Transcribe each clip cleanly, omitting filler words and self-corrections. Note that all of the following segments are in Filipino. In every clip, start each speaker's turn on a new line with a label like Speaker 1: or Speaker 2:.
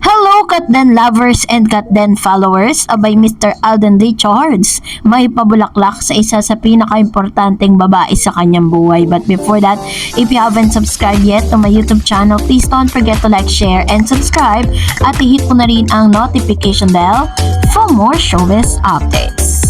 Speaker 1: Hello, Katden lovers and Katden followers, abay Mr. Alden Richards, may pabulaklak sa isa sa pinaka-importanteng babae sa kanyang buhay. But before that, if you haven't subscribed yet to my YouTube channel, please don't forget to like, share, and subscribe at i-hit mo na rin ang notification bell for more showbiz updates.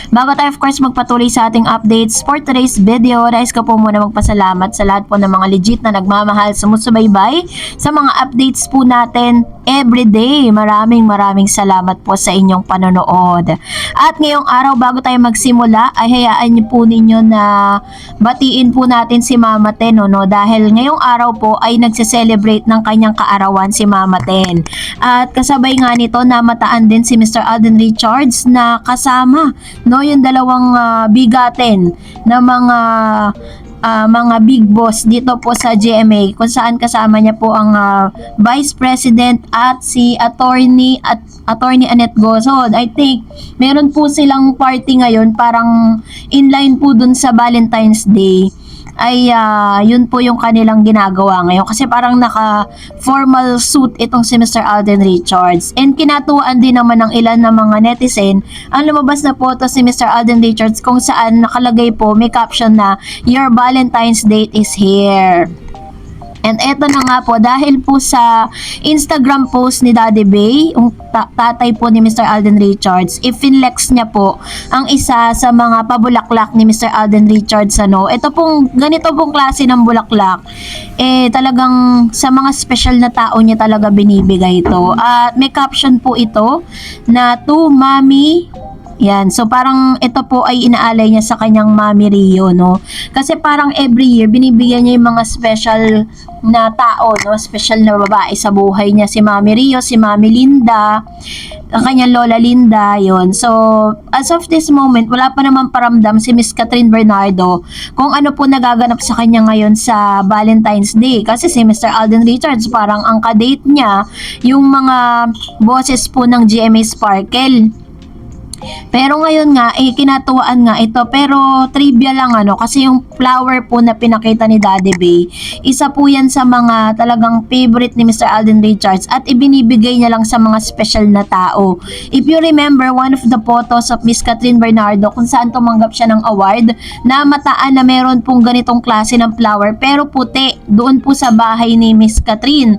Speaker 1: Bago tayo of course magpatuloy sa ating updates for today's video, nais ko po muna magpasalamat sa lahat po ng mga legit na nagmamahal, sumusubaybay sa mga updates po natin everyday. Maraming salamat po sa inyong panonood. At ngayong araw bago tayo magsimula ay hayaan niyo po ninyo na batiin po natin si Mama Ten, no? Dahil ngayong araw po ay nagse-celebrate ng kanyang kaarawan si Mama Ten. At kasabay nga nito namataan din si Mr. Alden Richards na kasama, no, yung dalawang bigatin na mga big boss dito po sa GMA, kung saan kasama niya po ang Vice President at si Attorney Annette Gozon. I think meron po silang party ngayon, parang inline po dun sa Valentine's Day. Ay yun po yung kanilang ginagawa ngayon kasi parang naka formal suit itong si Mr. Alden Richards, and kinatuan din naman ng ilan na mga netizen ang lumabas na photo si Mr. Alden Richards kung saan nakalagay po, may caption na "Your Valentine's date is here". And eto na nga po, dahil po sa Instagram post ni Daddy Bay, yung tatay po ni Mr. Alden Richards, i-flex niya po ang isa sa mga pabulaklak ni Mr. Alden Richards. Ito pong, ganito pong klase ng bulaklak, talagang sa mga special na tao niya talaga binibigay ito. At may caption po ito na "To Mommy". Yan. So parang ito po ay inaalay niya sa kanyang Mami Rio, no? Kasi parang every year binibigyan niya yung mga special na tao, no? Special na babae sa buhay niya, si Mami Rio, si Mami Linda, ang kanyang Lola Linda, yon. So as of this moment, wala pa naman paramdam si Miss Catherine Bernardo kung ano po nagaganap sa kanya ngayon sa Valentine's Day. Kasi si Mr. Alden Richards parang ang kadate niya yung mga bosses po ng GMA Sparkle. Pero ngayon nga, kinatuwaan nga ito. Pero trivia lang, kasi yung flower po na pinakita ni Daddy Bay, isa po yan sa mga talagang favorite ni Mr. Alden Richards at ibinibigay niya lang sa mga special na tao. If you remember one of the photos of Miss Catherine Bernardo kung saan tumanggap siya ng award, na mataan na meron pong ganitong klase ng flower pero puti, doon po sa bahay ni Miss Catherine.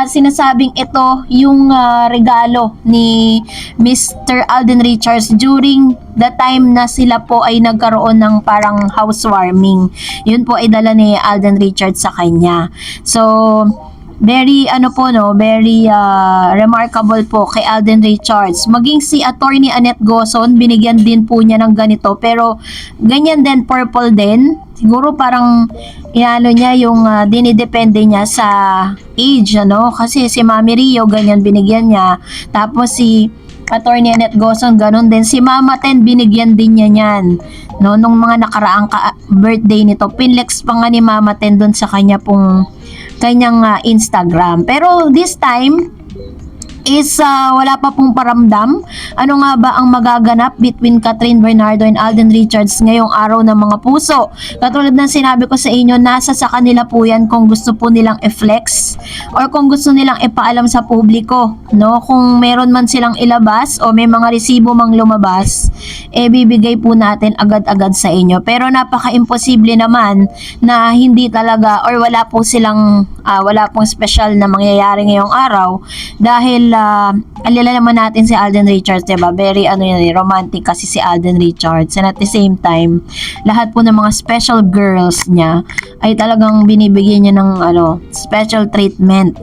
Speaker 1: Sinasabing ito yung regalo ni Mr. Alden Richards during the time na sila po ay nagkaroon ng parang housewarming. Yun po ay dala ni Alden Richards sa kanya. So very very remarkable po kay Alden Richards. Maging si Attorney Annette Gozon, binigyan din po niya ng ganito, pero ganyan din, purple din. Siguro parang niya yung dinidepende niya sa age, kasi si Mami Rio ganyan binigyan niya, tapos si Attorney Annette Gozon ganun din, si Mama Ten binigyan din niya niyan, nung mga nakaraang birthday nito. Pinlex pa nga ni Mama Ten doon sa kanyang Instagram. Pero this time is wala pa pong paramdam. Ano nga ba ang magaganap between Catherine Bernardo and Alden Richards ngayong araw ng mga puso? Katulad ng sinabi ko sa inyo, nasa sa kanila po yan kung gusto po nilang i-flex or kung gusto nilang ipaalam sa publiko, no? Kung meron man silang ilabas o may mga resibo mang lumabas, bibigay po natin agad-agad sa inyo. Pero napaka-imposible naman na hindi talaga or wala pong special na mangyayari ngayong araw dahil alala naman natin si Alden Richards, diba? Very romantic kasi si Alden Richards, and at the same time lahat po ng mga special girls niya ay talagang binibigyan niya ng special treatment,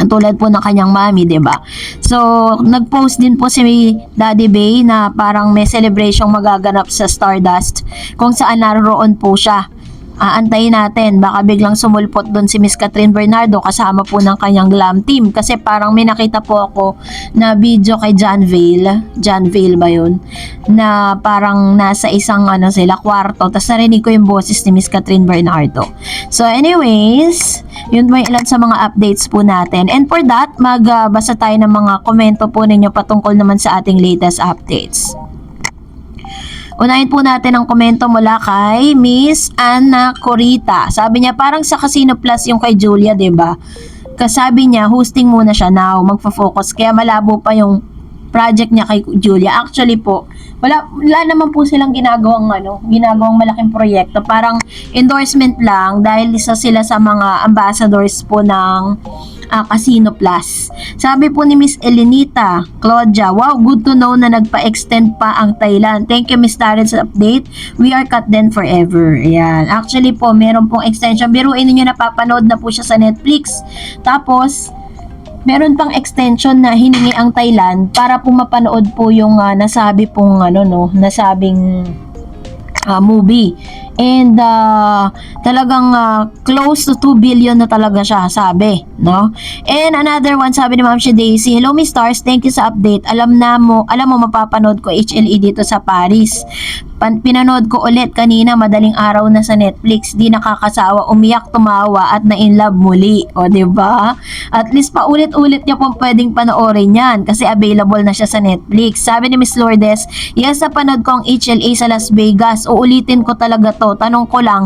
Speaker 1: tulad po ng kanyang mami, diba? So nag-post din po si Daddy Bay na parang may celebration magaganap sa Stardust kung saan naroon po siya. Antayin natin, baka biglang sumulpot doon si Miss Catherine Bernardo kasama po ng kanyang glam team, kasi parang may nakita po ako na video kay John Vale ba yun, na parang nasa isang sila kwarto, tapos narinig ko yung boses ni Miss Catherine Bernardo. So anyways, yun po yung ilan sa mga updates po natin, and for that magbasa tayo ng mga komento po ninyo patungkol naman sa ating latest updates. Unahin po natin ang komento mula kay Miss Anna Corita. Sabi niya, parang sa Casino Plus yung kay Julia, 'di ba? Kasabi niya, hosting muna siya now, magfo-focus. Kaya malabo pa yung project niya kay Julia. Actually po, wala naman po silang ginagawang malaking proyekto. Parang endorsement lang dahil isa sila sa mga ambassadors po ng Casino Plus. Sabi po ni Miss Elenita Claudia, wow, good to know na nagpa-extend pa ang Thailand. Thank you, Miss Taryn, sa update. We are cut then forever. Ayan. Actually po, meron pong extension. Biruin niyo, napapanood na po siya sa Netflix. Tapos, meron pang extension na hiningi ang Thailand para po mapanood po yung nasabi pong nasabing movie. And talagang close to 2 billion na talaga siya, sabi, no? And another one, sabi ni Ma'am si Daisy, hello Miss Stars, thank you sa update. Alam mo mapapanood ko HLE dito sa Paris. Pinanood ko ulit kanina, madaling araw na sa Netflix. Di nakakasawa, umiyak, tumawa at na-inlove muli. O, diba? At least paulit-ulit niya pong pwedeng panoorin yan kasi available na siya sa Netflix. Sabi ni Miss Lourdes, yes, napanood ko ang HLA sa Las Vegas. Uulitin ko talaga to. Tanong ko lang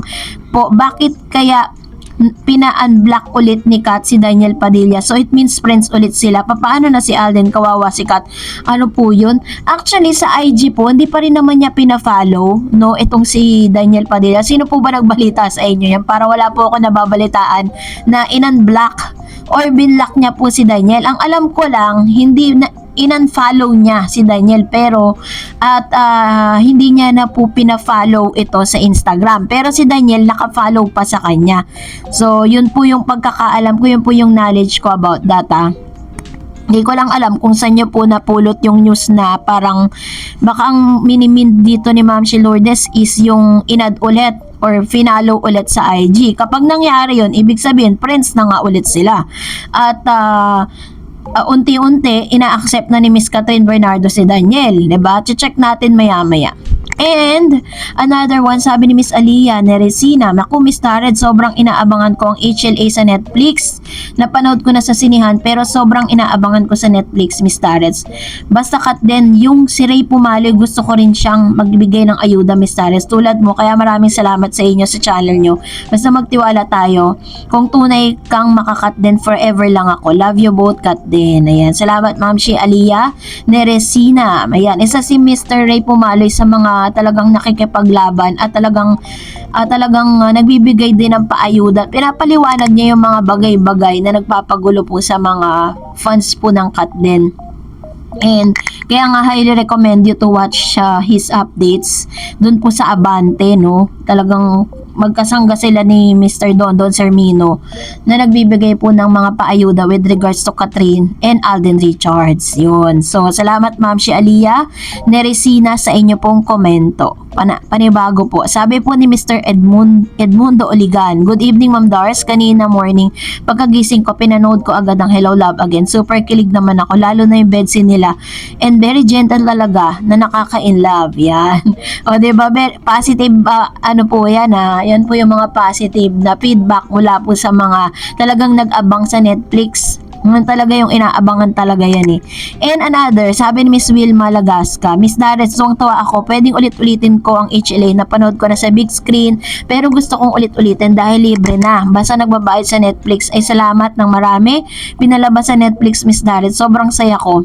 Speaker 1: po, bakit kaya pina-unblock ulit ni Kat si Daniel Padilla? So it means friends ulit sila. Paano na si Alden? Kawawa si Kat. Ano po yun? Actually sa IG po, hindi pa rin naman niya pina-follow, no, itong si Daniel Padilla. Sino po ba nagbalita sa inyo yan? Para wala po ako nababalitaan na in-unblock or binlock niya po si Daniel. Ang alam ko lang, hindi na in-unfollow niya si Daniel pero hindi niya na po pina-follow ito sa Instagram. Pero si Daniel naka-follow pa sa kanya. So, yun po yung pagkakaalam ko, yun po yung knowledge ko about that. Hindi ko lang alam kung saan niyo po napulot yung news na parang baka ang minimin dito ni Ma'am si Lourdes is yung inad ulit or finalo ulit sa IG. Kapag nangyari yun, ibig sabihin friends na nga ulit sila. At unti-unti ina-accept na ni Miss Catherine Bernardo si Daniel, 'di ba? Check natin maya-maya. And another one, sabi ni Miss Aliyah Neresina, naku Miss Tared, sobrang inaabangan ko ang HLA sa Netflix. Napanood ko na sa sinihan pero sobrang inaabangan ko sa Netflix, Miss Tared. Basta kat din, yung si Ray Pumali, gusto ko rin siyang magbigay ng ayuda, Miss Tared. Tulad mo, kaya maraming salamat sa inyo sa channel nyo. Basta magtiwala tayo. Kung tunay kang makakat din, forever lang ako. Love you both, kat din. Ayan. Salamat Ma'am si Aliyah Neresina. Ayan. Isa si Mr. Ray Pumali sa mga talagang nakikipaglaban at talagang nagbibigay din ng paayuda. Pinapaliwanag niya yung mga bagay-bagay na nagpapagulo po sa mga fans po ng Kat din. And kaya nga highly recommend you to watch his updates dun po sa Abante, no? Talagang magkasangga sila ni Mr. Don Sermino na nagbibigay po ng mga paayuda with regards to Catherine and Alden Richards. Yun. So, salamat Ma'am si Aliyah Neresina sa inyo pong komento. Panibago po. Sabi po ni Mr. Edmundo Oligan, good evening Ma'am Dars. Kanina morning, pagkagising ko, pinanood ko agad ang Hello Love Again. Super kilig naman ako, lalo na yung bedscene nila. And very gentle talaga na nakaka-in-love. Yan. O, diba? Positive, ano po yan yan po yung mga positive na feedback mula po sa mga talagang nag-abang sa Netflix. Talaga yung inaabangan talaga yan eh. And another, sabi ni Miss Wilma Lagasca, Miss Daret, tuwang-tuwa ako, pwedeng ulit-ulitin ko ang HLA, napanood ko na sa big screen, pero gusto kong ulit-ulitin dahil libre na. Basta nagbabayad sa Netflix, ay salamat ng marami. Pinalabas sa Netflix, Miss Daret, sobrang saya ko.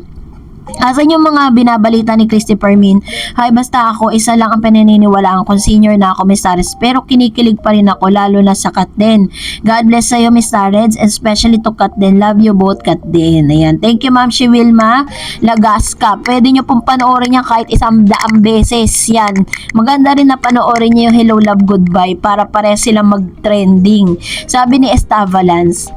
Speaker 1: Asan yung mga binabalita ni Christopher Min? Hay, basta ako, isa lang ang pinaniniwalaan kung senior na ako, Miss Tares. Pero kinikilig pa rin ako, lalo na sa Kat din. God bless sa'yo, Miss Tares, especially to Kat din. Love you both, Kat din. Ayan. Thank you, Ma'am si Wilma Lagasca. Pwede nyo pong panoorin yan kahit 100 beses. Yan. Maganda rin na panoorin nyo yung Hello, Love, Goodbye para pare silang mag-trending. Sabi ni Estavalance,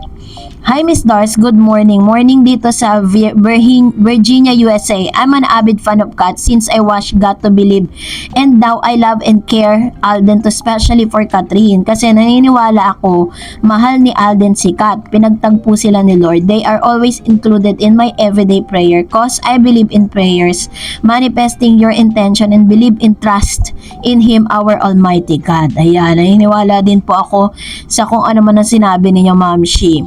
Speaker 1: hi Miss Dars, good morning. Morning dito sa Virginia, USA. I'm an avid fan of Kat since I watched Got to Believe. And now I love and care Alden to, especially for Catherine. Kasi naniniwala ako, mahal ni Alden si Kat. Pinagtagpo sila ni Lord. They are always included in my everyday prayer cause I believe in prayers, manifesting your intention and believe in trust in Him, our Almighty God. Ayan, naniniwala din po ako sa kung ano man ang sinabi ninyo, Ma'am Shi.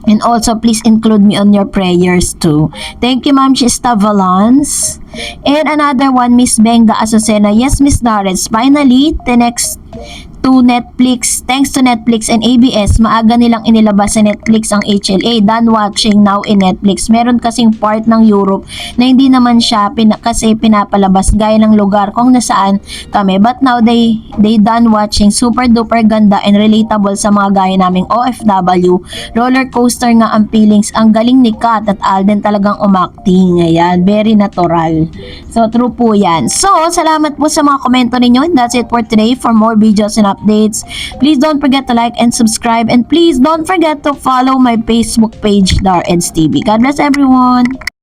Speaker 1: And also, please include me on your prayers too. Thank you, Ma'am Shista Valance. And another one, Miss Benga Azucena. Yes, Miss Doris. Finally, to Netflix. Thanks to Netflix and ABS, maaga nilang inilabas sa Netflix ang HLA, Done Watching Now in Netflix. Meron kasing part ng Europe na hindi naman siya kasi pinapalabas gaya ng lugar kung nasaan kami. But now they done watching, super duper ganda and relatable sa mga gaya naming OFW. Roller coaster nga ang feelings. Ang galing ni Kat at Alden talagang umacting. Ayan, very natural. So true po yan. So salamat po sa mga komento ninyo, and that's it for today. For more videos and updates, please don't forget to like and subscribe, and please don't forget to follow my Facebook page, Dareds TV. God bless everyone.